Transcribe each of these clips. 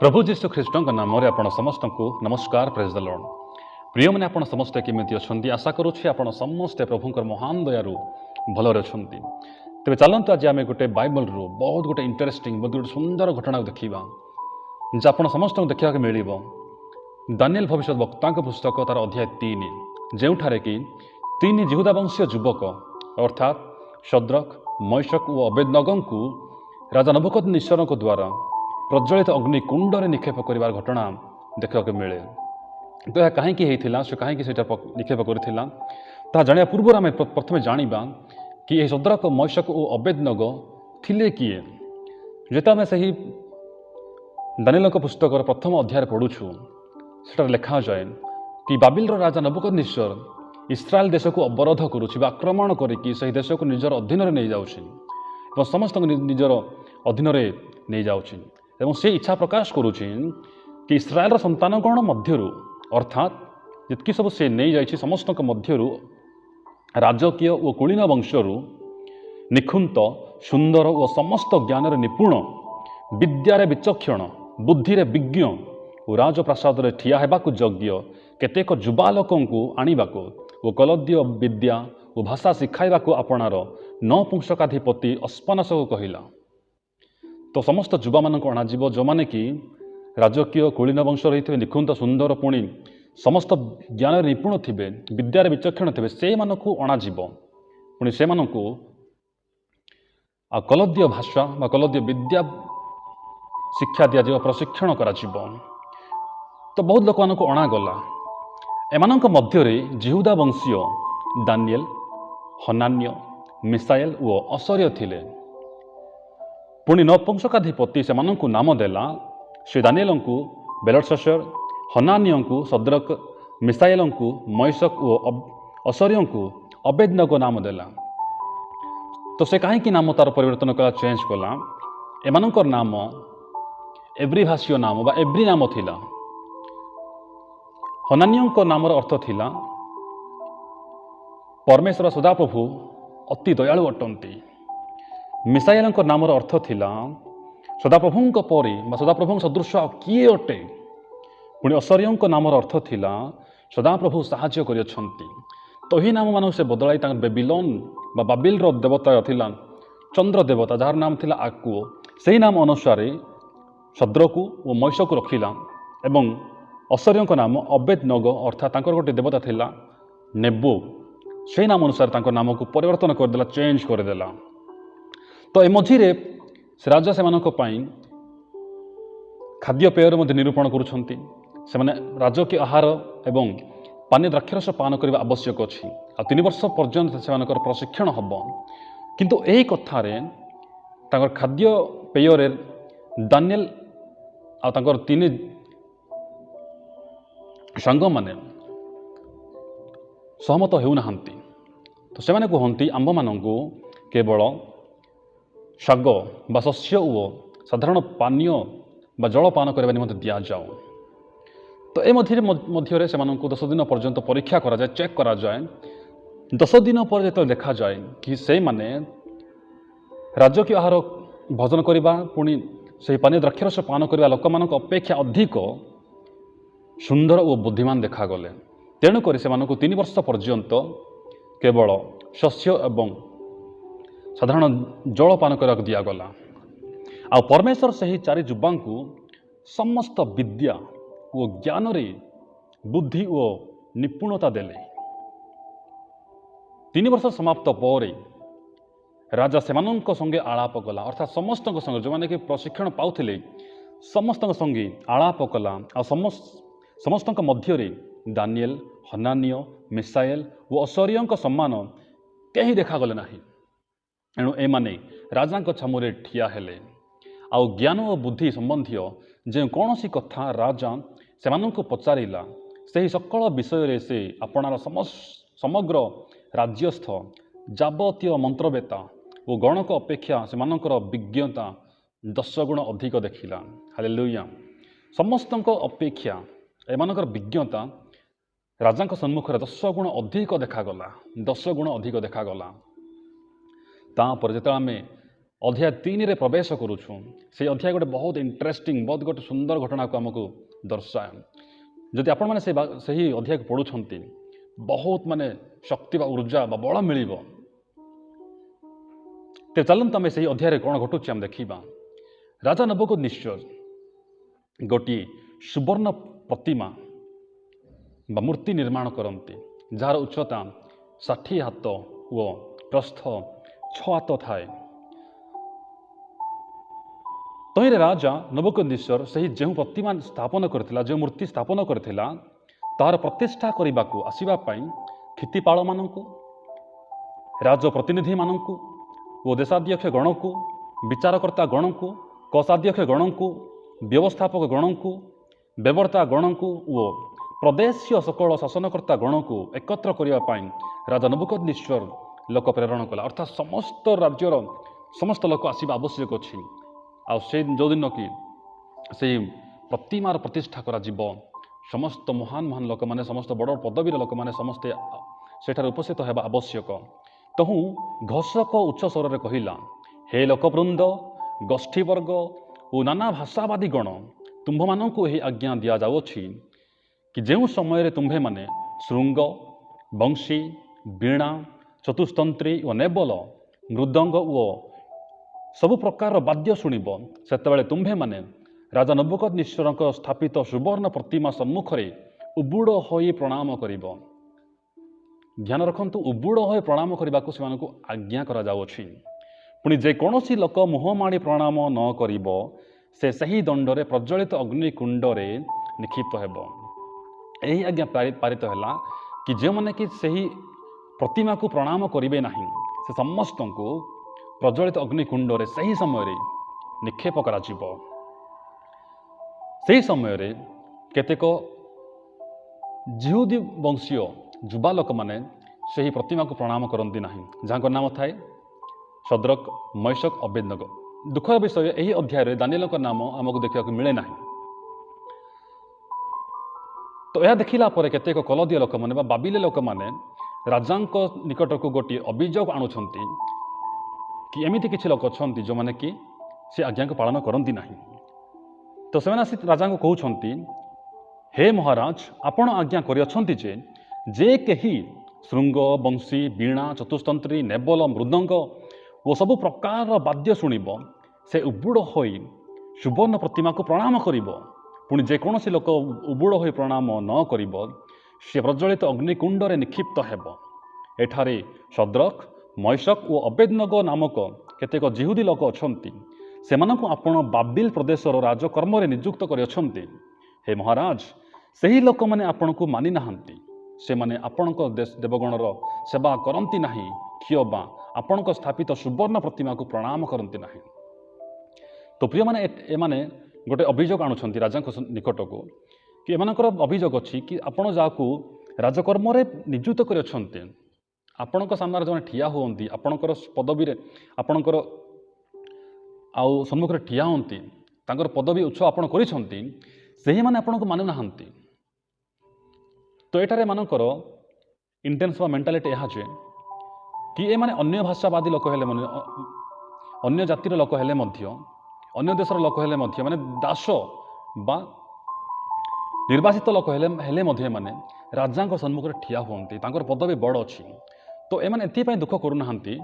प्रभु जीशु ख्रीष्ट नाम आपण समस्त को नमस्कार। Praise the Lord. प्रिय मैंने आप समस्ते केमी अच्छा आशा करुच्छे आप समस्ते प्रभुंर महान दयारू भलरे अच्छा। तेज चलते आज आम गोटे बाइबल रू बहुत गोटे इंटरेस्टिंग बहुत गोटे सुंदर घटना देखा जो आप समस्त देखा मिल दानिएल भविष्य वक्ता पुस्तक तार अध्याय 3 जोठारे कि 3 जिहुदा वंशीय युवक अर्थात शद्रक मैशक और अबेदनगो को राजा नेबुकदनेस्सर द्वारा प्रज्वलित अग्निकुंड में निक्षेप कर घटना देखा मिले। तो यह कहीं से कहीं निक्षेप कर जाना पूर्व आम प्रथम जाना कि यह शद्रक मैशक और अबेदनगो थिले किए। जेत आम से दानिएल पुस्तक प्रथम अध्याय पढ़ुछु से लिखा जाए कि बाबिल राजा नेबुकदनेस्सर इस्राएल देश को अवरोध करुच्ची आक्रमण करके सही देश को निजर अधीन में नहीं जाऊँ समस्त निजर अधीन में नहीं जाऊँ एवं से इच्छा प्रकाश करुच्ची कि इस्राएल संतानगण मध्यरु अर्थात जितकी सब से नहीं जाइए समस्त मध्यरु राजकीय और कुलीन वंशरु निखुंत सुंदर और समस्त ज्ञान निपुण विद्यारे विचक्षण बुद्धि विज्ञ और राजप्रासाद में ठिया होगाकू योग्य केतेक युवा लोकंकु आनिबाकू और कलद्य विद्या और भाषा शिखाइबाकू आपणार नपुंसकाधिपति अस्पनास को कहिला। तो समस्त युवा मानक अणाजिब जो माने कि राजकीय कुलीन वंश रही निखुंत सुंदर पुणी समस्त ज्ञान निपुण थे विद्यार विचक्षण थे से मानकु अणाजिब पुणी से मानकु कलद्य भाषा बा कलद्य विद्या शिक्षा दिया प्रशिक्षण करा जिवो। तो बहुत लोक मानक अणागला एमानक मध्यरे जिहुदा वंशीय दानिएल हनान्य मिसाएल और असर्य थिले। पुणी नपुंसकाधिपति से नाम देला श्री दानिएल को बेलशस्सर हनान्य को शद्रक मिसाएल को मैशक और असर्य को अबेदनगो नाम देला। तो से कहीं नाम तार परिवर्तन कला चेंज कला एमानकर नाम एव्री भाष्य नाम बा एव्री नाम थिला। हनान्य नामर अर्थ थिला परमेश्वर सदाप्रभु अति दयालु अटंती। मिसाएल नामर अर्थ थिला सदाप्रभु परी सदाप्रभु सदृश किए अटे। पुणी असर्य नामर अर्थ थिला सदाप्रभु साहाय्य करियछंती। तो ही नाम मान से बदलाई बेबिलोन बा बाबिल देवता थिला चंद्र देवता जार नाम थिला आकु से नाम अनुसार शद्रकु और मैशकु रखिला एवं असर्य नाम अबेदनगो अर्थात गोटे देवता थिला नेबो से नाम अनुसार नाम को परिवर्तन करदेला चेंज करदेला। तो ए मझिरे से राजा से खाद्य पेयर निरूपण करुछंती से राजकीय आहार एवं पानी द्राक्षरस पान करने आवश्यक अच्छी 3 वर्ष पर्यंत से प्रशिक्षण हम किंतु यही कथार खाद्य पेय दानिएल आ 3 सांग मैंने सहमत होना। तो से कहती आंब मानू केवल शाग बा शस्य और साधारण पानीय बा जल पान करने निमंत्रण दि जाओ। तो ए मध्य से 10 दिन पर्यंत परीक्षा करा जाए चेक करा जाए 10 दिन पर जो देखा जाए कि से माने राजकीय आहार भोजन करवा पुणी से पानी द्राक्षरस पान करवा लोक मान अपेक्षा अधिक सुंदर और बुद्धिमान देखागले। तेणुक से 3 वर्ष पर्यंत केवल शस्य एवं साधारण जल पान करने दिगला। आ परमेश्वर से ही 4 युवा को समस्त विद्या और ज्ञान रे बुद्धि और निपुणता देले। 3 वर्ष समाप्त पर राजा सेमानंक संगे आलाप कला अर्थात समस्त संगे जो मैंने कि प्रशिक्षण पाउथिले समस्त संगे आलाप कला आ समस्त मध्य दानिएल हनान्य मिसाएल और असर्य सम्मान कहीं देखागले ना। एणु एमाने राजा छामुरे ठिया हेले आउ ज्ञान और बुद्धि संबंधी जो कौन सी कथा राजा से पचारा से सकल विषय से आपणार समग्र राज्यस्थ जावतीय मंत्रवेता और गणक अपेक्षा से विज्ञता 10 गुण अधिक देखिला। हालेलुया। समस्त अपेक्षा एमानकर विज्ञता राजा सम्मुखें 10 गुण अधिक देखागला 10 गुण अधिक देखागला। तापर जो आम अध्याय 3 रे प्रवेश करुछुं। से अध्याय गोटे बहुत इंटरेस्टिंग बहुत गोटे सुंदर घटना को आमको दर्शाए। जदि आपण मैंने से अध्याय को पढ़ुंट बहुत माने शक्ति बा ऊर्जा बा बल मिल। तो चलते आम से अध्याय कौन घटुच्छे आम देखा। राजा नेबुकदनेस्सर गोटे सुवर्ण प्रतिमा बा मूर्ति निर्माण करती जार उच्चता 60 हाथ ओ प्रस्थ 6 हाथ थाए। तहिरे राजा नेबुकदनेस्सर से जो प्रतिमा स्थापन करथिला जो मूर्ति स्थापन करथिला तार प्रतिष्ठा करने को आसवा क्षितिपाल मानू राज प्रतिनिधि मानू ओ देशाध्यक्ष गण को विचारकर्ता गण को कोषाध्यक्ष गण को व्यवस्थापक गण को बेवर्ता गण को ओ प्रदेशीय सकल शासनकर्ता गण को एकत्र करने राजा नेबुकदनेस्सर लोक प्रेरण कला। अर्थात समस्त राज्यर समस्त लोक आसवा आवश्यक अच्छी से जो दिन कि से प्रतिमार प्रतिष्ठा करा समस्त महान महान लोक मैंने समस्त बड़ पदवीर लोक मैंने समस्ते सेठार उपस्थित होगा आवश्यक। तहु घोषक उच्च स्वर कहला, हे लोकवृंद गोष्ठीवर्ग और नाना भाषावादी गण तुम्भ मानू यही आज्ञा दि जाऊँगी कि जो समय तुम्भे माने श्रृंग बंशी वीणा चतुस्तंत्री और नेबल मृदंग ओ सबु प्रकार वाद्य शुणब से तुम्भे माने राजा नेबुकदनेस्सर स्थापित सुवर्ण प्रतिमा सम्मुखरे उबुड़ हो प्रणाम कर। ध्यान रखु उबुड़ हो प्रणाम करने को से आज्ञा करा जाउछि। पुणी जेकोसी लोक मुहमाड़ी प्रणाम न करिब से सही दंडरे प्रज्वलित अग्निकुंडरे निक्षिप्त हेब। यही आज्ञा पारित है कि जो मैंने कि सही प्रतिमा को प्रणाम करेंगे नहीं से समस्त को प्रज्वलित अग्निकुंडरे सही समय निक्षेप करा जिवो। से समय केतेक जिहुदी वंशीय युवा लोक मैंने से प्रतिमा को प्रणाम करती ना जहाँ नाम थाए शद्रक मैशक अबेदनेगो। दुखर विषय यही अध्याय दानिएल नाम आमको देखा मिले ना। तो यह देखला केतेक कलदीय लोक मैंने बाबिल लोक मैंने राजा निकट को गोटे अभियोग आणुछंती कि एमती किसी लोक अच्छा जो मैंने कि से आज्ञा को पालन करती ना। तो से राजा को कहते हे महाराज आपण आज्ञा करियछंती जे कही श्रृंग बंशी वीणा चतुस्तंत्री नेबल मृदंग वो सब प्रकार वाद्य शुणब से उबुड़ हो सुवर्ण प्रतिमा को प्रणाम करिब। पुणी जेकोसी लोक उबुड़ हो प्रणाम न करिब से प्रज्वलित अग्निकुंडरे निक्षिप्त हेब। एठारे शद्रक मैशक और अबेदनेगो नामक केतेक जिहुदी लोक अछंती सेमानंकु आपण बाबिल प्रदेशर राजकर्म नियुक्त करियछंती। हे महाराज सही लोक मैंने आपण को मानि नाहांती से माने आपणक देवगणर सेवा करती ना किबा आपणक स्थापित सुवर्ण प्रतिमा को प्रणाम करती ना। तो प्रिय माने एमाने गोटे अभियोग आणुछंती राजा निकट को कि एमानकर अभियोग अच्छी कि आपण जाकू राजकर्म नियुक्त करियछंती आपणक सामने जो ठिया हुअंती आपणकर पदवी आपणकर आउ सम्मुख ठिया होती तांकर पदवी उच्च आपण करिसंती सही माने आपण को मानु नाहांती। तो एटारे मानकर इंटेंस बा मेंटालिटी यह कि ए माने अन्य भाषावादी लोक हेले माने अन्य जातिर लोक हेले मध्य अन्य देशर लोक हेले मध्य माने दास बा निर्वासित लोक हेले मध्य माने राजा सम्मुख ठिया हुअंती तांकर पदवी बड़ अच्छी। तो ए माने एथि दुख करूनाहांती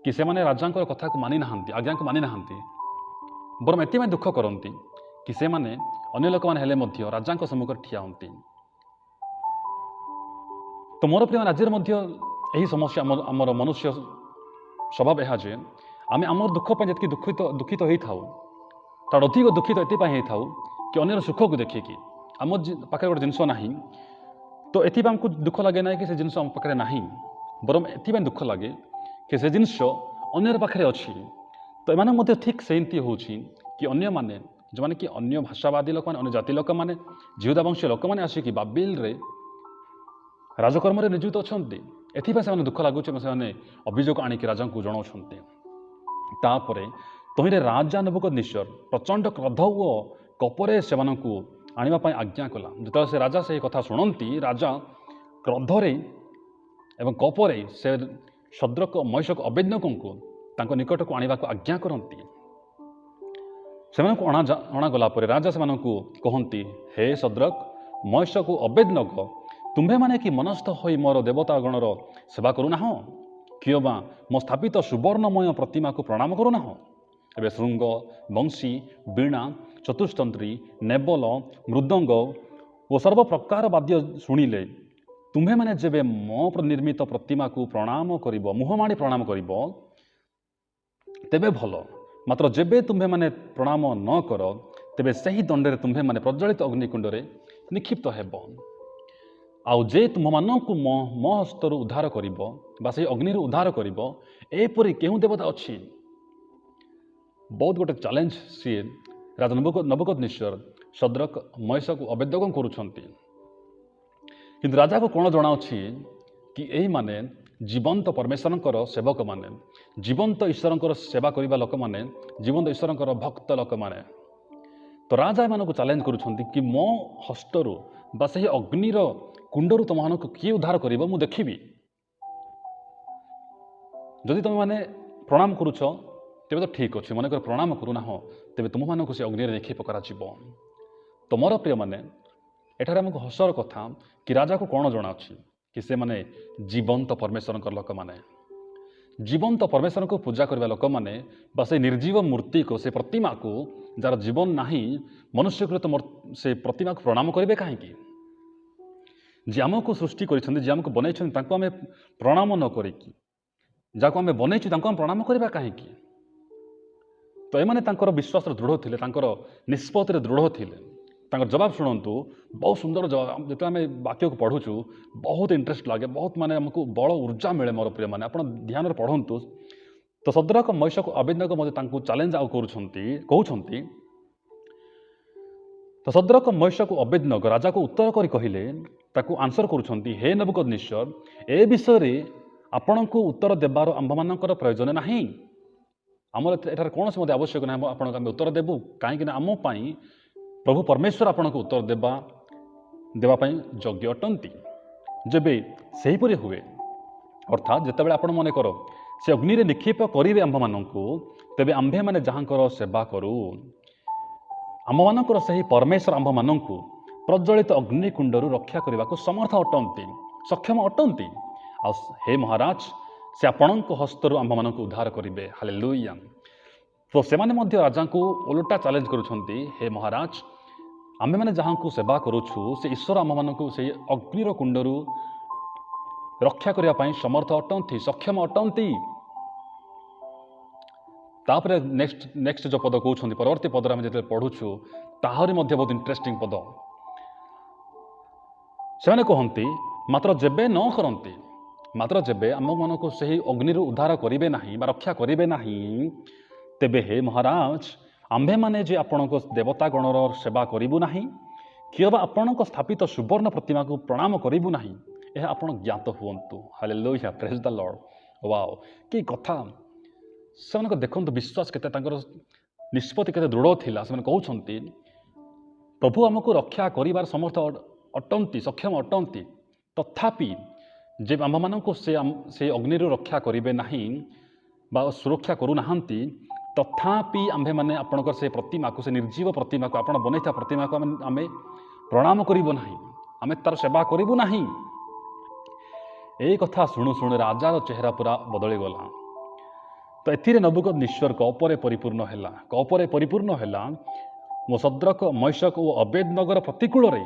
कि से माने राजा कथा को मानि नाहांती आज्ञा को मानि नाहांती बरम एथि दुख करती कि से माने अन्य लोक माने हेले मध्य राजा सम्मुख ठिया होती। तो मोर प्रिय राज्य यही समस्या आमर मनुष्य स्वभाव यह जे आम आम दुख पर जी दुखित होता तार अधिक दुखित ये था कि अन्यर सुख को देखिए आम पाखे गोटे जिनस ना तो ये आमको दुख लगे ना कि से जिनस आम पाखे ना बरम ए दुख लगे कि से जिनस अन्यर पाखे अच्छी। तो एम ठीक सेमती हो कि अन्य माने जो मैंने कि अन्य भाषावादी लोक अन्य जाति लोक मैंने जिहुदा वंशीय लोक मैंने आसिक बाबिल रे राजकर्म नियुक्त अच्छा एथि दुख लगुच अभियोग आणिक राजा को जनाऊँच। तापरे तहिरे राजा नेबुकदनेस्सर प्रचंड क्रोध और कपरे से आने आज्ञा कला। जो से राजा से कथा शुणती राजा क्रोधरे एवं कपरे से शद्रक मैशक अबेदनेगो को ତାଙ୍କ ନିକଟକୁ ଆଣିବାକୁ ଆଜ୍ଞା କରନ୍ତି। ସେମାନଙ୍କୁ ଅଣାଗଲା ପରେ ରାଜା ସେମାନଙ୍କୁ କହନ୍ତି, ହେ ଶଦ୍ରକ, ମେଶକ ଓ ଅବେଦନେଗ, ତୁମ୍ଭେମାନେ କି ମନସ୍ଥ ହୋଇ ମୋର ଦେବତାଗଣର ସେବା କରୁନାହଁ? କିମ୍ବା ମୋ ସ୍ଥାପିତ ସୁବର୍ଣ୍ଣମୟ ପ୍ରତିମାକୁ ପ୍ରଣାମ କରୁନାହଁ? ଏବେ ଶୃଙ୍ଗ, ବଂଶୀ, ବୀଣା, ଚତୁସ୍ତନ୍ତ୍ରୀ, ନେବଲ, ମୃଦଙ୍ଗ ଓ ସର୍ବପ୍ରକାର ବାଦ୍ୟ ଶୁଣିଲେ ତୁମ୍ଭେମାନେ ଯେବେ ମୋ ନିର୍ମିତ ପ୍ରତିମାକୁ ପ୍ରଣାମ କରିବ, ମୁହଁମାଡ଼ି ପ୍ରଣାମ କରିବ, ତେବେ ଭଲ। ମାତ୍ର ଯେବେ ତୁମ୍ଭେମାନେ ପ୍ରଣାମ ନ କର, ତେବେ ସେହି ଦଣ୍ଡରେ ତୁମ୍ଭେମାନେ ପ୍ରଜ୍ୱଳିତ ଅଗ୍ନିକୁଣ୍ଡରେ ନିକ୍ଷିପ୍ତ ହେବ। ଆଉ ଯେ ତୁମମାନଙ୍କୁ ମୋ ହସ୍ତରୁ ଉଦ୍ଧାର କରିବ ବା ସେହି ଅଗ୍ନିରୁ ଉଦ୍ଧାର କରିବ, ଏପରି କେଉଁ ଦେବତା ଅଛି? ବହୁତ ଗୋଟେ ଚ୍ୟାଲେଞ୍ଜ ସିଏ ରାଜା ନେବୁକଦନେଶ୍ଵର ଶଦ୍ରକ, ମେଶକ ଓ ଅବେଦନେଗୋଙ୍କୁ କରୁଛନ୍ତି। କିନ୍ତୁ ରାଜାକୁ କ'ଣ ଜଣାଅଛି କି ଏଇମାନେ ଜୀବନ୍ତ ପରମେଶ୍ୱରଙ୍କର ସେବକମାନେ, ଜୀବନ୍ତ ଈଶ୍ୱରଙ୍କର ସେବା କରିବା ଲୋକମାନେ, ଜୀବନ୍ତ ଈଶ୍ୱରଙ୍କର ଭକ୍ତ ଲୋକମାନେ। ତ ରାଜା ଏମାନଙ୍କୁ ଚ୍ୟାଲେଞ୍ଜ କରୁଛନ୍ତି କି ମୋ ହସ୍ତରୁ ବା ସେହି ଅଗ୍ନିର କୁଣ୍ଡରୁ ତୁମମାନଙ୍କୁ କିଏ ଉଦ୍ଧାର କରିବ ମୁଁ ଦେଖିବି। ଯଦି ତୁମେମାନେ ପ୍ରଣାମ କରୁଛ ତେବେ ତ ଠିକ୍ ଅଛି, ମନେକର ପ୍ରଣାମ କରୁନାହଁ, ତେବେ ତୁମମାନଙ୍କୁ ସେ ଅଗ୍ନିରେ ନିକ୍ଷେପ କରାଯିବ। ତ ମୋର ପ୍ରିୟମାନେ, ଏଠାରେ ଆମକୁ ହସର କଥା କି ରାଜାକୁ କ'ଣ ଜଣାଅଛି କି ସେମାନେ ଜୀବନ୍ତ ପରମେଶ୍ୱରଙ୍କର ଲୋକମାନେ, ଜୀବନ୍ତ ପରମେଶ୍ୱରଙ୍କୁ ପୂଜା କରିବା ଲୋକମାନେ ବା ସେ ନିର୍ଜୀବ ମୂର୍ତ୍ତିକୁ, ସେ ପ୍ରତିମାକୁ ଯାହାର ଜୀବନ ନାହିଁ, ମନୁଷ୍ୟକୃତ ସେ ପ୍ରତିମାକୁ ପ୍ରଣାମ କରିବେ କାହିଁକି? ଯିଏ ଆମକୁ ସୃଷ୍ଟି କରିଛନ୍ତି, ଯିଏ ଆମକୁ ବନେଇଛନ୍ତି, ତାଙ୍କୁ ଆମେ ପ୍ରଣାମ ନ କରିକି ଯାହାକୁ ଆମେ ବନେଇଛୁ ତାଙ୍କୁ ଆମେ ପ୍ରଣାମ କରିବା କାହିଁକି? ତ ଏମାନେ ତାଙ୍କର ବିଶ୍ୱାସରେ ଦୃଢ଼ ଥିଲେ, ତାଙ୍କର ନିଷ୍ପତ୍ତିରେ ଦୃଢ଼ ଥିଲେ। ତାଙ୍କର ଜବାବ ଶୁଣନ୍ତୁ, ବହୁତ ସୁନ୍ଦର ଜବାବ। ଯେତେବେଳେ ଆମେ ବାକ୍ୟକୁ ପଢ଼ୁଛୁ ବହୁତ ଇଣ୍ଟରେଷ୍ଟ ଲାଗେ, ବହୁତ ମାନେ ଆମକୁ ବଳ ଉର୍ଜା ମିଳେ। ମୋର ପ୍ରିୟମାନେ, ଆପଣ ଧ୍ୟାନରେ ପଢ଼ନ୍ତୁ। ତ ଶଦ୍ରକ, ମେଶକ, ଅବେଦନେଗୋ ମଧ୍ୟ ତାଙ୍କୁ ଚ୍ୟାଲେଞ୍ଜ କହୁଛନ୍ତି। ତ ଶଦ୍ରକ, ମେଶକ ଓ ଅବେଦନେଗୋ ରାଜାକୁ ଉତ୍ତର କରି କହିଲେ, ତାକୁ ଆନ୍ସର କରୁଛନ୍ତି, ହେ ନେବୁକଦନେଶ୍ଵର, ଏ ବିଷୟରେ ଆପଣଙ୍କୁ ଉତ୍ତର ଦେବାର ଆମ୍ଭମାନଙ୍କର ପ୍ରୟୋଜନ ନାହିଁ। ଆମର ଏଠାରେ କୌଣସି ମଧ୍ୟ ଆବଶ୍ୟକ ନାହିଁ ଆପଣଙ୍କୁ ଆମେ ଉତ୍ତର ଦେବୁ, କାହିଁକିନା ଆମ ପାଇଁ ପ୍ରଭୁ ପରମେଶ୍ୱର ଆପଣଙ୍କୁ ଉତ୍ତର ଦେବା ପାଇଁ ଯୋଗ୍ୟ ଅଟନ୍ତି। ଯେବେ ସେହିପରି ହୁଏ, ଅର୍ଥାତ୍ ଯେତେବେଳେ ଆପଣ ମନେକର ସେ ଅଗ୍ନିରେ ନିକ୍ଷେପ କରିବେ ଆମ୍ଭମାନଙ୍କୁ, ତେବେ ଆମ୍ଭେମାନେ ଯାହାଙ୍କର ସେବା କରୁ, ଆମମାନଙ୍କର ସେହି ପରମେଶ୍ୱର ଆମ୍ଭମାନଙ୍କୁ ପ୍ରଜ୍ୱଳିତ ଅଗ୍ନିକୁଣ୍ଡରୁ ରକ୍ଷା କରିବାକୁ ସମର୍ଥ ଅଟନ୍ତି, ସକ୍ଷମ ଅଟନ୍ତି। ଆଉ ହେ ମହାରାଜ, ସେ ଆପଣଙ୍କ ହସ୍ତରୁ ଆମ୍ଭମାନଙ୍କୁ ଉଦ୍ଧାର କରିବେ। ହାଲେଲୁୟା। ତ ସେମାନେ ମଧ୍ୟ ରାଜାଙ୍କୁ ଓଲଟା ଚ୍ୟାଲେଞ୍ଜ କରୁଛନ୍ତି, ହେ ମହାରାଜ, ଆମେମାନେ ଯାହାଙ୍କୁ ସେବା କରୁଛୁ ସେ ଈଶ୍ୱର ଆମମାନଙ୍କୁ ସେହି ଅଗ୍ନିର କୁଣ୍ଡରୁ ରକ୍ଷା କରିବା ପାଇଁ ସମର୍ଥ ଅଟନ୍ତି, ସକ୍ଷମ ଅଟନ୍ତି। ତାପରେ ନେକ୍ସଟ ଯେଉଁ ପଦ କହୁଛନ୍ତି, ପରବର୍ତ୍ତୀ ପଦରେ ଆମେ ଯେତେବେଳେ ପଢ଼ୁଛୁ, ତାହାରି ମଧ୍ୟ ବହୁତ ଇଣ୍ଟରେଷ୍ଟିଂ ପଦ। ସେମାନେ କହନ୍ତି, ମାତ୍ର ଯେବେ ଆମମାନଙ୍କୁ ସେହି ଅଗ୍ନିରୁ ଉଦ୍ଧାର କରିବେ ନାହିଁ ବା ରକ୍ଷା କରିବେ ନାହିଁ, ତେବେ ହେ ମହାରାଜ, ଆମ୍ଭେମାନେ ଯେ ଆପଣଙ୍କ ଦେବତାଗଣର ସେବା କରିବୁ ନାହିଁ, କିମ୍ବା ଆପଣଙ୍କ ସ୍ଥାପିତ ସୁବର୍ଣ୍ଣ ପ୍ରତିମାକୁ ପ୍ରଣାମ କରିବୁ ନାହିଁ, ଏହା ଆପଣ ଜ୍ଞାତ ହୁଅନ୍ତୁ। ହାଲେଲୁୟା, ପ୍ରେଜ୍ ଦ ଲର୍ଡ। ୱାଓ, କି କଥା! ସେମାନଙ୍କ ଦେଖନ୍ତୁ ବିଶ୍ୱାସ କେତେ, ତାଙ୍କର ନିଷ୍ପତ୍ତି କେତେ ଦୃଢ଼ ଥିଲା। ସେମାନେ କହୁଛନ୍ତି, ପ୍ରଭୁ ଆମକୁ ରକ୍ଷା କରିବାର ସମର୍ଥ ଅଟନ୍ତି, ସକ୍ଷମ ଅଟନ୍ତି, ତଥାପି ଯେ ଆମ୍ଭମାନଙ୍କୁ ସେ ଅଗ୍ନିରୁ ରକ୍ଷା କରିବେ ନାହିଁ ବା ସୁରକ୍ଷା କରୁନାହାନ୍ତି, ତଥାପି ଆମ୍ଭେମାନେ ଆପଣଙ୍କର ସେ ପ୍ରତିମାକୁ, ସେ ନିର୍ଜୀବ ପ୍ରତିମାକୁ, ଆପଣ ବନେଇଥିବା ପ୍ରତିମାକୁ ଆମେ ପ୍ରଣାମ କରିବୁ ନାହିଁ, ଆମେ ତାର ସେବା କରିବୁ ନାହିଁ। ଏଇ କଥା ଶୁଣୁ ଶୁଣୁ ରାଜାର ଚେହେରା ପୁରା ବଦଳିଗଲା। ତ ଏଥିରେ ନେବୁକଦନେଶ୍ଵର କପରେ ପରିପୂର୍ଣ୍ଣ ହେଲା। ମୋ ଶଦ୍ରକ, ମେଶକ ଓ ଅବେଦନେଗୋର ପ୍ରତିକୂଳରେ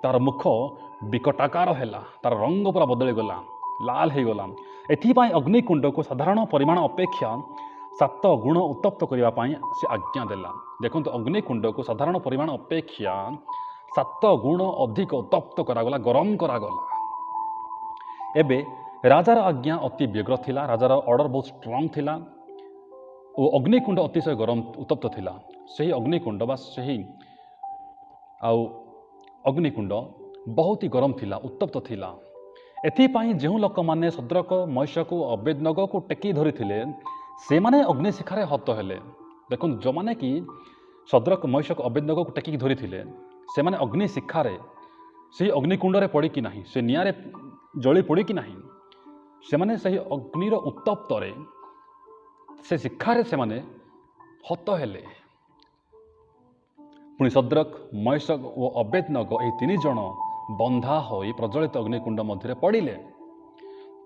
ତାର ମୁଖ ବିକଟାକାର ହେଲା, ତାର ରଙ୍ଗ ପୁରା ବଦଳିଗଲା, ଲାଲ ହେଇଗଲା। ଏଥିପାଇଁ ଅଗ୍ନିକୁଣ୍ଡକୁ ସାଧାରଣ ପରିମାଣ ଅପେକ୍ଷା 7 ଗୁଣ ଉତ୍ତପ୍ତ କରିବା ପାଇଁ ସେ ଆଜ୍ଞା ଦେଲା। ଦେଖନ୍ତୁ, ଅଗ୍ନିକୁଣ୍ଡକୁ ସାଧାରଣ ପରିମାଣ ଅପେକ୍ଷା 7 ଗୁଣ ଅଧିକ ଉତ୍ତପ୍ତ କରାଗଲା, ଗରମ କରାଗଲା। ଏବେ ରାଜାର ଆଜ୍ଞା ଅତି ବ୍ୟଗ୍ର ଥିଲା, ରାଜାର ଅର୍ଡ଼ର ବହୁତ ଷ୍ଟ୍ରଙ୍ଗ ଥିଲା ଓ ଅଗ୍ନିକୁଣ୍ଡ ଅତିଶୟ ଗରମ ଉତ୍ତପ୍ତ ଥିଲା। ସେହି ଅଗ୍ନିକୁଣ୍ଡ ବା ଅଗ୍ନିକୁଣ୍ଡ ବହୁତ ହି ଗରମ ଥିଲା, ଉତ୍ତପ୍ତ ଥିଲା। ଏଥିପାଇଁ ଯେଉଁ ଲୋକମାନେ ଶଦ୍ରକ, ମେଶକ ଓ ଅବେଦନେଗୋକୁ ଟେକି ଧରିଥିଲେ, ସେମାନେ ଅଗ୍ନିଶିଖାରେ ହତ ହେଲେ। ଦେଖନ୍ତୁ, ଯେଉଁମାନେ କି ଶଦ୍ରକ, ମେଶକ, ଅବେଦନେଗୋକୁ ଟେକିକି ଧରିଥିଲେ, ସେମାନେ ଅଗ୍ନିଶିଖାରେ, ସେହି ଅଗ୍ନିକୁଣ୍ଡରେ ପଡ଼ିକି ନାହିଁ, ସେ ନିଆଁରେ ଜଳି ପଡ଼ିକି ନାହିଁ, ସେମାନେ ସେହି ଅଗ୍ନିର ଉତ୍ତପ୍ତରେ से शिक्षारे से माने हत हेले। पुणी शद्रक मयशक और अबेदनगो यही 3 जन बंधा हो प्रज्वलित अग्निकुंड मध्य पड़े।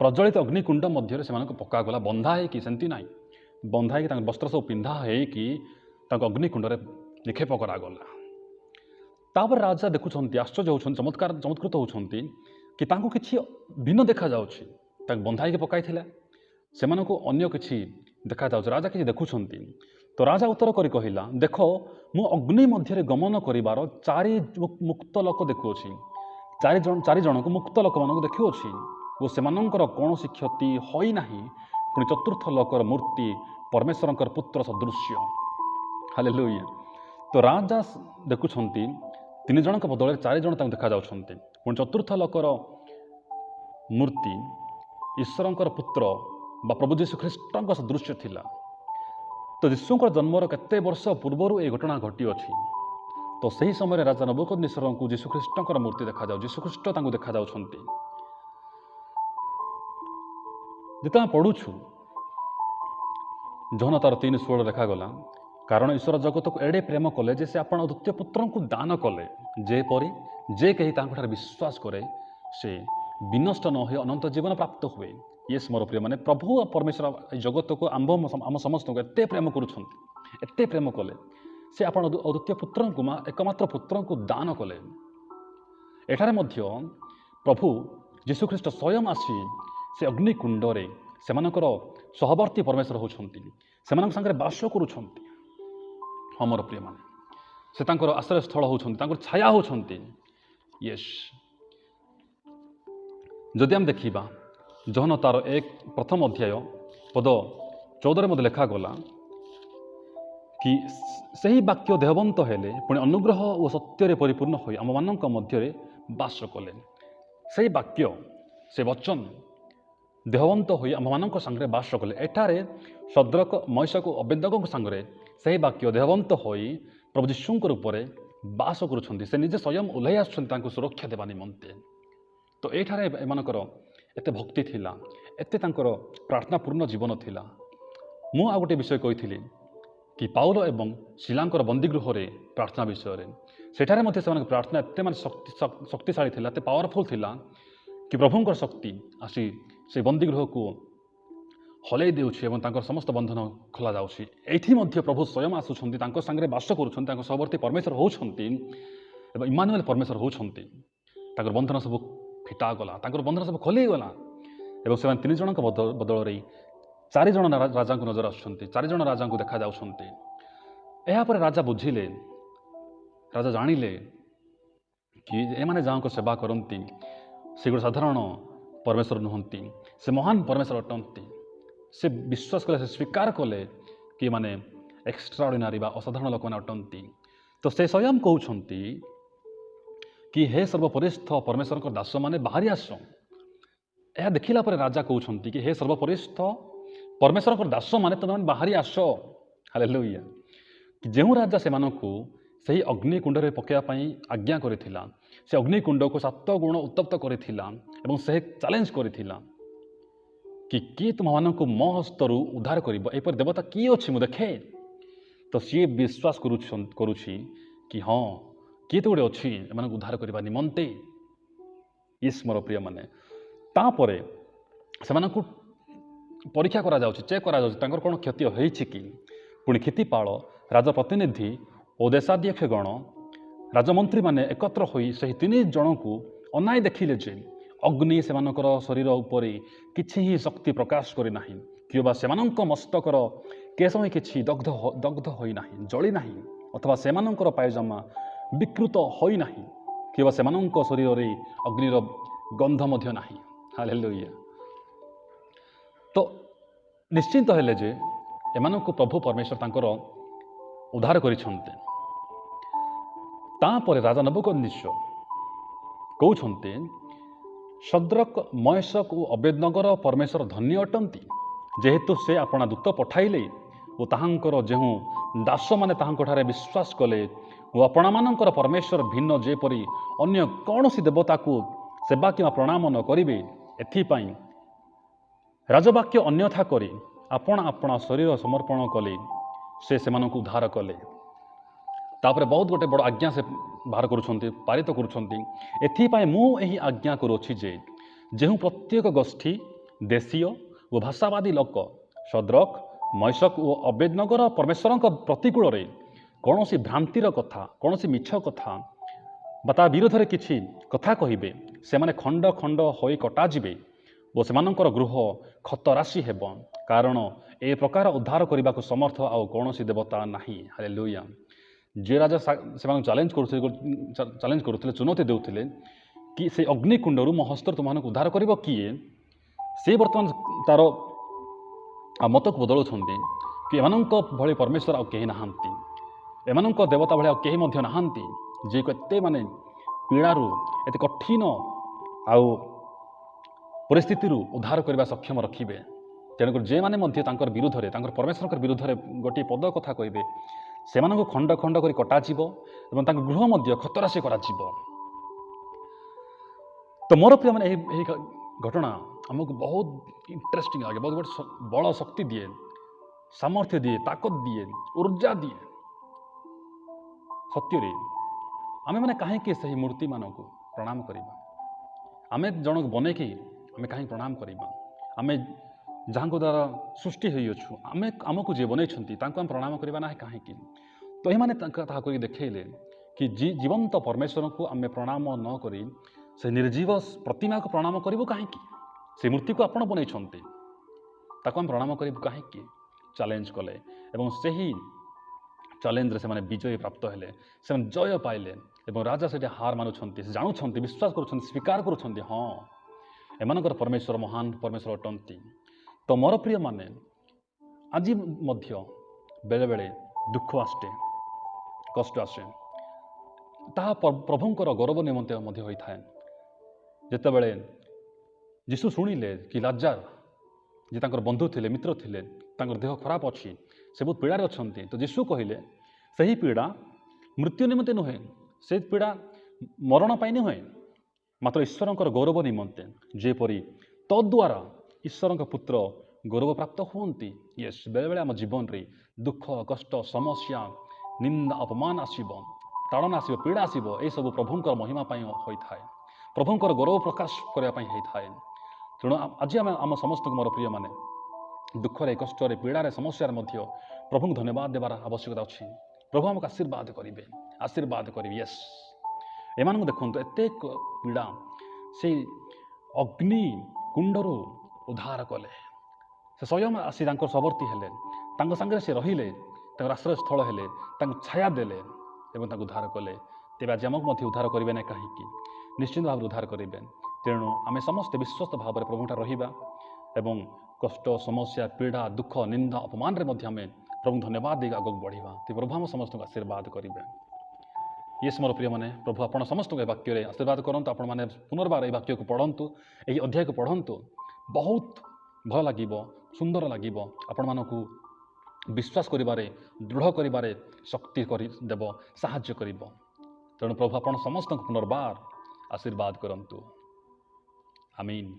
प्रज्वलित अग्निकुंड मध्य से पकागला बंधा है कि सेमती ना बंधा है वस्त्र सब पिंधा है अग्निकुंड निक्षेप करागला। तापर राजा देखुंत आश्चर्य होती चमत्कृत होती कि किसी भिन्न देखा बंधा ही पकाई से अन्य किसी देखा राजा किसी देखुंत। तो राजा उत्तर करी कहला देख मु अग्नि मध्य गमन करिवार 4 मुक्त लोक देखुअछि। 4 जन को मुक्त लोक मान देखुअछि और सेमानंकर कौनसी क्षति होई नाही। पुणी चतुर्थ लोकर मूर्ति परमेश्वरंकर पुत्र सदृश्य। हालेलुया। तो राजा देखुंत 3 जन बदल 4 जन देखा जाउछन्ति। पुणी चतुर्थ लोकर मूर्ति ईश्वरंकर पुत्र बा प्रभु यीशु ख्रीष्टंक सदृश्य थिला। तो यीशुंकर जन्मर केते वर्ष पूर्वर ये घटना घटी अच्छी। तो सही समय राजा नबुकदनेस्सर को यीशु ख्रीष्टंकर मूर्ति देखा जाउ, यीशु ख्रीष्ट तांको देखा जाउछन्ति। जेता पढ़ुछु जहन तार 3:16 देखा गला कारण ईश्वर जगत को एडे प्रेम कले जे से आपण द्वितीय पुत्र को दान कले जेपरि जे कहीं तांको विश्वास करे से विनष्ट न हो अनंत जीवन प्राप्त हुए। ये मोर प्रिय माने प्रभु परमेश्वर जगत को आम समस्त को एत प्रेम करुँच प्रेम कले से आपण अद्वितीय पुत्र को एकमात्र पुत्र को दान कले। एठारे मध्य प्रभु यीशु ख्रीष्ट स्वयं आसी से अग्निकुंडरे सेमानकर सहवर्ती परमेश्वर होछन्ति, सेमानक संगे बास करुछन्ति। हमर प्रिय माने से तांकर आश्रय स्थल होछन्ति, तांकर छाया होछन्ति। यस जदि हम देखिबा जहन तार 1 प्रथम अध्याय पद 14 मध्य लेखा गला कि सही वाक्य देहवंत हेले पुणी अनुग्रह और सत्य परिपूर्ण हो आम मानक मध्य बास कले। सही वाक्य से वचन देहवंत हो आम मानक संगे बास कले। एठारे शद्रक मयशक और अबेदनगो संगे सही वाक्य देहवंत हो प्रभु यीशुंकर ऊपर बास करुछन्ति। से निजे स्वयं ओह्लाई आसुछन्ति सुरक्षा देवा निमंते। तो एठारे एमानकर एते भक्ति थिला, एते तांकर प्रार्थनापूर्ण जीवन थिला। मु आ गोटे विषय कही कि पाउल एवं शिलांकर बंदीगृह रे प्रार्थना विषय रे सेठारे मध्य से प्रार्थना एते मान शक्तिशाली थिला, एते पावरफुल थिला कि प्रभुंकर शक्ति आसी से बंदीगृह को हलै देउछि एवं तांकर समस्त बंधन खोला जाउछि। एठी मध्य प्रभु स्वयं आसुछन्ति, तांकर संगे बास करुछन्ति, तांकर सहवर्ती परमेश्वर होछन्ति एवं इम्मानुएल परमेश्वर होछन्ति। तांकर बंधन सब फिटा गला, तांकर बंधन सब खोली गला एवं से 3 जन बदल रे 4 जन राजा को नजर आसुछन्ति, 4 जन राजा को देखा जाउछन्ति। एहा पर राजा बुझिले, राजा जानिले कि एमाने जांको सेवा करन्ति से गोटे साधारण परमेश्वर नुहंती, से महान परमेश्वर अटंती। से विश्वास कले, से स्वीकार कले कि माने एक्स्ट्राऑर्डिनरी बा असाधारण लोक माने अटंती। तो से स्वयं कहउछन्ति कि हे सर्वपरिस्थ परमेश्वर दास माने बाहरी आस। यह देखिला पर राजा कहउछन्ति कि हे सर्वपरिस्थ परमेश्वर दास माने तुम बाहरी आस। हालेलुया। जो राजा से सही अग्निकुंड में पकाइवाई आज्ञा करिथिला, से अग्निकुंड को 7 गुण उत्तप्त करिथिला एवं से चैलेंज करिथिला कि किए तुम मानक मो हस्तरु उद्धार करिबो, एपर देवता किए अछि मु देखे। तो सी विश्वास करुछि कि हाँ किए तो गोटे अच्छी एम उद्धार करने निमंते। इस मोर प्रिय माने तापरे से परीक्षा करा जाउछि, चेक करा जाउछि तांकर कोन क्षति होइछि कि। पुणी क्षतिपाल राजा प्रतिनिधि और देशाध्यक्ष गण राजमंत्री माने एकत्र होई सही 3 जन को अनाई देखिले जे अग्नि सेमानकर शरीर उपर किछि ही शक्ति प्रकाश करि नाही, किबा सेमानक मस्तकर केश ही किछि दग्ध होई नाही, जळी नाही, अथवा सेमानकर पायजामा विकृत होई नाही, किबा सेमानक शरीर रे अग्निर गंध मध्य नाही। हालेलुया। तो निश्चिंत हेले जे एमानक प्रभु परमेश्वर तांकर उद्धार करिछन्ते। तापर राजा नबुकदनेस्सर कहउछन्ते शद्रक मयशक और अबेदनगर परमेश्वर धन्य अटंती, जेहेतु से अपना दूत पठाइले और ताहांकर जेहु दास माने ताहांकठारे विश्वास कले और अपना मानकर परमेश्वर भिन्न जेपरि अन्य कौनसी देवता को सेवा किंवा प्रणाम न करिवे, एथिपाई राजवाक्य अन्यथा करी ଆପଣ ଆପଣା ଶରୀର ସମର୍ପଣ କଲେ ସେ ସେମାନଙ୍କୁ ଉଦ୍ଧାର କଲେ। ତାପରେ ବହୁତ ଗୋଟେ ବଡ଼ ଆଜ୍ଞା ସେ ବାହାର କରୁଛନ୍ତି, ପାରିତ କରୁଛନ୍ତି। ଏଥିପାଇଁ ମୁଁ ଏହି ଆଜ୍ଞା କରୁଅଛି ଯେ ଯେଉଁ ପ୍ରତ୍ୟେକ ଗୋଷ୍ଠୀ, ଦେଶୀୟ ଓ ଭାଷାବାଦୀ ଲୋକ ଶଦ୍ରକ, ମୈଶକ ଓ ଅବେଦନଗର ପରମେଶ୍ୱରଙ୍କ ପ୍ରତିକୂଳରେ କୌଣସି ଭ୍ରାନ୍ତିର କଥା, କୌଣସି ମିଛ କଥା ବା ତା ବିରୋଧରେ କିଛି କଥା କହିବେ, ସେମାନେ ଖଣ୍ଡ ଖଣ୍ଡ ହୋଇ କଟାଯିବେ ଓ ସେମାନଙ୍କର ଗୃହ କ୍ଷତରାଶି ହେବ, କାରଣ ଏ ପ୍ରକାର ଉଦ୍ଧାର କରିବାକୁ ସମର୍ଥ ଆଉ କୌଣସି ଦେବତା ନାହିଁ। ହାଲେଲୁୟା। ଯେ ରାଜା ସେମାନଙ୍କୁ ଚ୍ୟାଲେଞ୍ଜ କରୁଥିଲେ, ଚୁନୌତି ଦେଉଥିଲେ କି ସେ ଅଗ୍ନିକୁଣ୍ଡରୁ ମୋ ହସ୍ତ ତୁମମାନଙ୍କୁ ଉଦ୍ଧାର କରିବ କିଏ, ସେ ବର୍ତ୍ତମାନ ତାର ମତକୁ ବଦଳାଉଛନ୍ତି କି ଏମାନଙ୍କ ଭଳି ପରମେଶ୍ୱର ଆଉ କେହି ନାହାନ୍ତି, ଏମାନଙ୍କ ଦେବତା ଭଳି ଆଉ କେହି ମଧ୍ୟ ନାହାନ୍ତି ଯିଏକୁ ଏତେ ପୀଡ଼ାରୁ, ଏତେ କଠିନ ଆଉ ପରିସ୍ଥିତିରୁ ଉଦ୍ଧାର କରିବା ସକ୍ଷମ ରଖିବେ। ତେଣୁକରି ଯେଉଁମାନେ ମଧ୍ୟ ତାଙ୍କର ବିରୁଦ୍ଧରେ, ତାଙ୍କର ପରମେଶ୍ୱରଙ୍କ ବିରୁଦ୍ଧରେ ଗୋଟିଏ ପଦ କଥା କହିବେ, ସେମାନଙ୍କୁ ଖଣ୍ଡ ଖଣ୍ଡ କରି କଟାଯିବ ଏବଂ ତାଙ୍କ ଗୃହ ମଧ୍ୟ କ୍ଷତରାଶି କରାଯିବ। ତ ମୋର ପ୍ରିୟମାନେ, ଏହି ଘଟଣା ଆମକୁ ବହୁତ ଇଣ୍ଟରେଷ୍ଟିଂ ଲାଗେ, ବହୁତ ଗୋଟେ ବଳ ଶକ୍ତି ଦିଏ, ସାମର୍ଥ୍ୟ ଦିଏ, ତାକତ ଦିଏ, ଉର୍ଜା ଦିଏ। ସତ୍ୟରେ ଆମେମାନେ କାହିଁକି ସେହି ମୂର୍ତ୍ତିମାନଙ୍କୁ ପ୍ରଣାମ କରିବା? ଆମେ ଜଣକୁ ବନେଇକି ଆମେ କାହିଁକି ପ୍ରଣାମ କରିବା? ଆମେ ଯାହାଙ୍କ ଦ୍ୱାରା ସୃଷ୍ଟି ହୋଇଅଛୁ, ଆମକୁ ଯିଏ ବନେଇଛନ୍ତି ତାଙ୍କୁ ଆମେ ପ୍ରଣାମ କରିବା ନାହିଁ କାହିଁକି? ତ ଏମାନେ ତାହା କରି ଦେଖେଇଲେ କି ଜୀବନ୍ତ ପରମେଶ୍ୱରଙ୍କୁ ଆମେ ପ୍ରଣାମ ନ କରି ସେ ନିର୍ଜୀବ ପ୍ରତିମାକୁ ପ୍ରଣାମ କରିବୁ କାହିଁକି? ସେ ମୂର୍ତ୍ତିକୁ ଆପଣ ବନେଇଛନ୍ତି, ତାକୁ ଆମେ ପ୍ରଣାମ କରିବୁ କାହିଁକି? ଚ୍ୟାଲେଞ୍ଜ କଲେ ଏବଂ ସେହି ଚ୍ୟାଲେଞ୍ଜରେ ସେମାନେ ବିଜୟ ପ୍ରାପ୍ତ ହେଲେ, ସେମାନେ ଜୟ ପାଇଲେ ଏବଂ ରାଜା ସେଠି ହାର ମାନୁଛନ୍ତି, ସେ ଜାଣୁଛନ୍ତି, ବିଶ୍ୱାସ କରୁଛନ୍ତି, ସ୍ୱୀକାର କରୁଛନ୍ତି, ହଁ ଏମାନଙ୍କର ପରମେଶ୍ୱର ମହାନ ପରମେଶ୍ୱର ଅଟନ୍ତି। ତ ମୋର ପ୍ରିୟମାନେ, ଆଜି ମଧ୍ୟ ବେଳେବେଳେ ଦୁଃଖ ଆସେ, କଷ୍ଟ ଆସେ, ତାହା ପ୍ରଭୁଙ୍କର ଗୌରବ ନିମନ୍ତେ ମଧ୍ୟ ହୋଇଥାଏ। ଯେତେବେଳେ ଯୀଶୁ ଶୁଣିଲେ କି ଲାଜାର, ଯେ ତାଙ୍କର ବନ୍ଧୁ ଥିଲେ, ମିତ୍ର ଥିଲେ, ତାଙ୍କର ଦେହ ଖରାପ ଅଛି, ସେ ବହୁତ ପୀଡ଼ାରେ ଅଛନ୍ତି, ତ ଯୀଶୁ କହିଲେ ସେହି ପୀଡ଼ା ମୃତ୍ୟୁ ନିମନ୍ତେ ନୁହେଁ, ସେ ପୀଡ଼ା ମରଣ ପାଇଁ ନୁହେଁ, ମାତ୍ର ଈଶ୍ୱରଙ୍କର ଗୌରବ ନିମନ୍ତେ, ଯେପରି ତଦ୍ୱାରା ଈଶ୍ୱରଙ୍କ ପୁତ୍ର ଗୌରବ ପ୍ରାପ୍ତ ହୁଅନ୍ତି। ୟେସ୍, ବେଳେବେଳେ ଆମ ଜୀବନରେ ଦୁଃଖ, କଷ୍ଟ, ସମସ୍ୟା, ନିନ୍ଦା, ଅପମାନ ଆସିବ, ତାଡ଼ନା ଆସିବ, ପୀଡ଼ା ଆସିବ, ଏସବୁ ପ୍ରଭୁଙ୍କର ମହିମା ପାଇଁ ହୋଇଥାଏ, ପ୍ରଭୁଙ୍କର ଗୌରବ ପ୍ରକାଶ କରିବା ପାଇଁ ହୋଇଥାଏ। ତେଣୁ ଆଜି ଆମ ସମସ୍ତଙ୍କୁ, ମୋର ପ୍ରିୟମାନେ, ଦୁଃଖରେ, କଷ୍ଟରେ, ପୀଡ଼ାରେ, ସମସ୍ୟାରେ ମଧ୍ୟ ପ୍ରଭୁଙ୍କୁ ଧନ୍ୟବାଦ ଦେବାର ଆବଶ୍ୟକତା ଅଛି। ପ୍ରଭୁ ଆମକୁ ଆଶୀର୍ବାଦ କରିବେ, ଆଶୀର୍ବାଦ କରିବେ। ୟେସ୍, ଏମାନଙ୍କୁ ଦେଖନ୍ତୁ, ଏତେ ପୀଡ଼ା, ସେଇ ଅଗ୍ନି କୁଣ୍ଡରୁ ଉଦ୍ଧାର କଲେ, ସେ ସ୍ୱୟଂ ଆସି ତାଙ୍କର ସବର୍ତ୍ତୀ ହେଲେ, ତାଙ୍କ ସାଙ୍ଗରେ ସେ ରହିଲେ, ତାଙ୍କର ଆଶ୍ରୟସ୍ଥଳ ହେଲେ, ତାଙ୍କୁ ଛାୟା ଦେଲେ ଏବଂ ତାଙ୍କୁ ଉଦ୍ଧାର କଲେ। ତେବେ ଆଜି ଆମକୁ ମଧ୍ୟ ଉଦ୍ଧାର କରିବେ ନାହିଁ କାହିଁକି? ନିଶ୍ଚିନ୍ତ ଭାବରେ ଉଦ୍ଧାର କରିବେ। ତେଣୁ ଆମେ ସମସ୍ତେ ବିଶ୍ୱସ୍ତ ଭାବରେ ପ୍ରଭୁଠାରେ ରହିବା ଏବଂ କଷ୍ଟ, ସମସ୍ୟା, ପୀଡ଼ା, ଦୁଃଖ, ନିନ୍ଦା, ଅପମାନରେ ମଧ୍ୟ ଆମେ ପ୍ରଭୁଙ୍କୁ ଧନ୍ୟବାଦ ଦେଇ ଆଗକୁ ବଢ଼ିବା। ତେବେ ପ୍ରଭୁ ଆମ ସମସ୍ତଙ୍କୁ ଆଶୀର୍ବାଦ କରିବେ। ୟେସ୍ ମୋର ପ୍ରିୟମାନେ, ପ୍ରଭୁ ଆପଣ ସମସ୍ତଙ୍କୁ ଏ ବାକ୍ୟରେ ଆଶୀର୍ବାଦ କରନ୍ତୁ। ଆପଣମାନେ ପୁନର୍ବାର ଏହି ବାକ୍ୟକୁ ପଢ଼ନ୍ତୁ, ଏହି ଅଧ୍ୟାୟକୁ ପଢ଼ନ୍ତୁ, ବହୁତ ଭଲ ଲାଗିବ, ସୁନ୍ଦର ଲାଗିବ, ଆପଣମାନଙ୍କୁ ବିଶ୍ୱାସ କରିବାରେ, ଦୃଢ଼ କରିବାରେ ଶକ୍ତି ଦେବ, ସାହାଯ୍ୟ କରିବ। ତେଣୁ ପ୍ରଭୁ ଆପଣ ସମସ୍ତଙ୍କୁ ପୁନର୍ବାର ଆଶୀର୍ବାଦ କରନ୍ତୁ। ଆମିନ୍।